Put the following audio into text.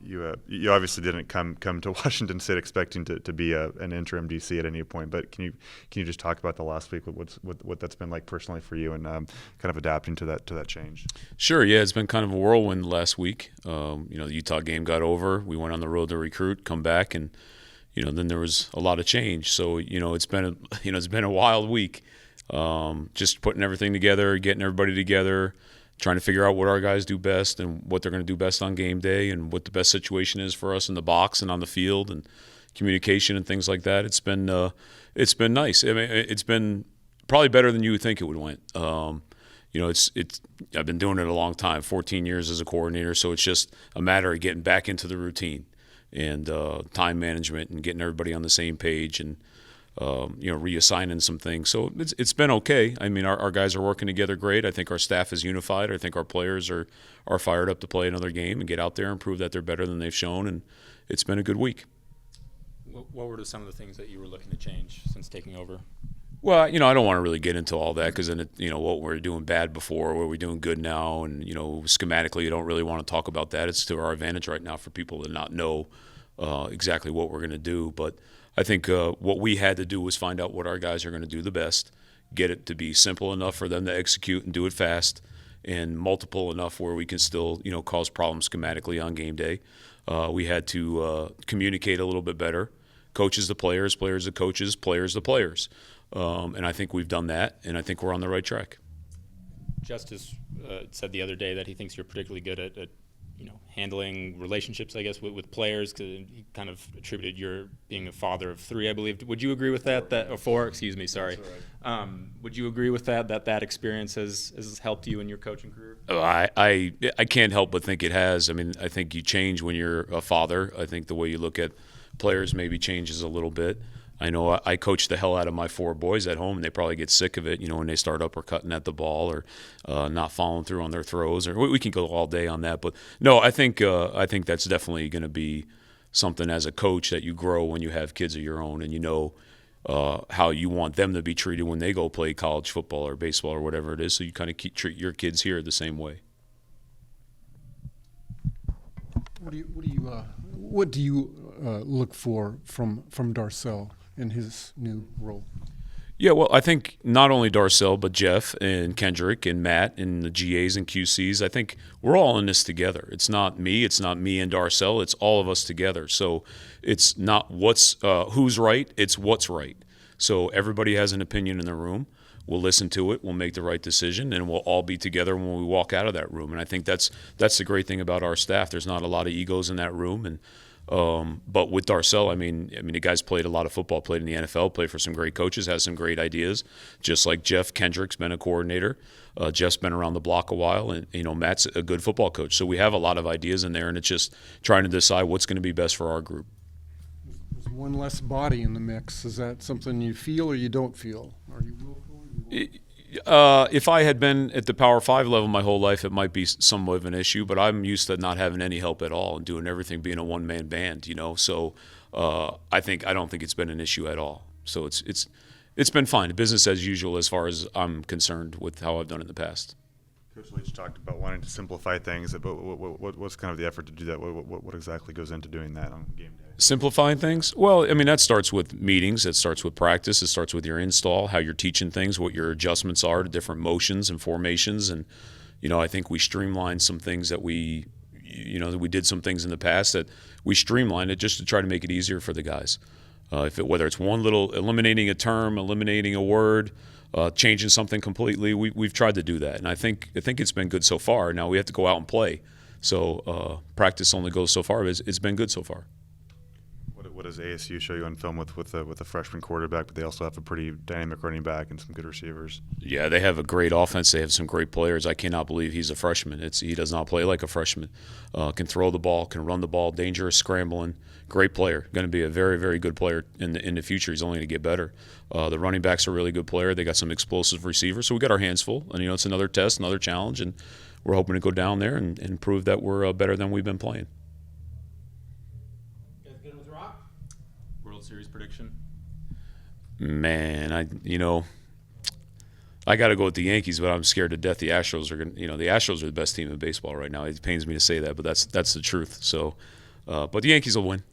you obviously didn't come to Washington State expecting to be an interim DC at any point, but can you just talk about the last week, what that's been like personally for you, and kind of adapting to that change? Sure, yeah, it's been kind of a whirlwind last week. The Utah game got over. We went on the road to recruit, come back, and then there was a lot of change. So it's been a wild week. Just putting everything together, getting everybody together, trying to figure out what our guys do best and what they're going to do best on game day and what the best situation is for us in the box and on the field and communication and things like that. It's been nice. I mean, it's been probably better than you would think it would went. I've been doing it a long time, 14 years as a coordinator, so it's just a matter of getting back into the routine and time management and getting everybody on the same page and reassigning some things. So it's been okay. I mean, our guys are working together great. I think our staff is unified. I think our players are fired up to play another game and get out there and prove that they're better than they've shown. And it's been a good week. What were some of the things that you were looking to change since taking over? Well, I don't want to really get into all that because then, what we're doing bad before, what we're doing good now, and, schematically, you don't really want to talk about that. It's to our advantage right now for people to not know exactly what we're going to do. But I think what we had to do was find out what our guys are going to do the best, get it to be simple enough for them to execute and do it fast, and multiple enough where we can still, cause problems schematically on game day. We had to communicate a little bit better. Coaches to players, players to coaches, players to players. And I think we've done that, and I think we're on the right track. Justice said the other day that he thinks you're particularly good at handling relationships, I guess, with players, because he kind of attributed your being a father of three, I believe. Would you agree with that? Or four, excuse me, sorry. Right. Would you agree with that experience has helped you in your coaching career? I can't help but think it has. I mean, I think you change when you're a father. I think the way you look at players maybe changes a little bit. I know I coach the hell out of my four boys at home, and they probably get sick of it, when they start uppercutting at the ball or not following through on their throws. Or we can go all day on that, but no, I think that's definitely going to be something as a coach that you grow when you have kids of your own, and how you want them to be treated when they go play college football or baseball or whatever it is. So you kind of treat your kids here the same way. What do you look for from Darcel in his new role? Yeah, well, I think not only Darcel, but Jeff and Kendrick and Matt and the GAs and QCs, I think we're all in this together. It's not me and Darcel, it's all of us together. So it's not who's right, it's what's right. So everybody has an opinion in the room. We'll listen to it, we'll make the right decision, and we'll all be together when we walk out of that room. And I think that's the great thing about our staff. There's not a lot of egos in that room, and but with Darcel, I mean, the guy's played a lot of football, played in the NFL, played for some great coaches, has some great ideas. Just like Jeff Kendrick's been a coordinator, Jeff's been around the block a while, and Matt's a good football coach. So we have a lot of ideas in there, and it's just trying to decide what's going to be best for our group. There's one less body in the mix. Is that something you feel or you don't feel? Are you willful? If I had been at the Power 5 level my whole life, it might be somewhat of an issue, but I'm used to not having any help at all and doing everything being a one-man band, So I don't think it's been an issue at all. So it's been fine. Business as usual as far as I'm concerned with how I've done it in the past. Coach Leach talked about wanting to simplify things, but what's kind of the effort to do that? What exactly goes into doing that on game day? Simplifying things? Well, that starts with meetings. It starts with practice. It starts with your install, how you're teaching things, what your adjustments are to different motions and formations. And, I think we streamlined some things that we did some things in the past that we streamlined it just to try to make it easier for the guys. Whether it's one little eliminating a term, eliminating a word, changing something completely, we've tried to do that. And I think it's been good so far. Now we have to go out and play. So practice only goes so far, but it's been good so far. What does ASU show you on film with a freshman quarterback, but they also have a pretty dynamic running back and some good receivers? Yeah, they have a great offense. They have some great players. I cannot believe he's a freshman. He does not play like a freshman. Can throw the ball, can run the ball, dangerous scrambling. Great player. Going to be a very, very good player in the future. He's only going to get better. The running backs are a really good player. They got some explosive receivers. So we got our hands full. And, it's another test, another challenge. And we're hoping to go down there and prove that we're better than we've been playing. Series prediction? Man, I got to go with the Yankees, but I'm scared to death the Astros are going. The Astros are the best team in baseball right now. It pains me to say that, but that's the truth. So, But the Yankees will win.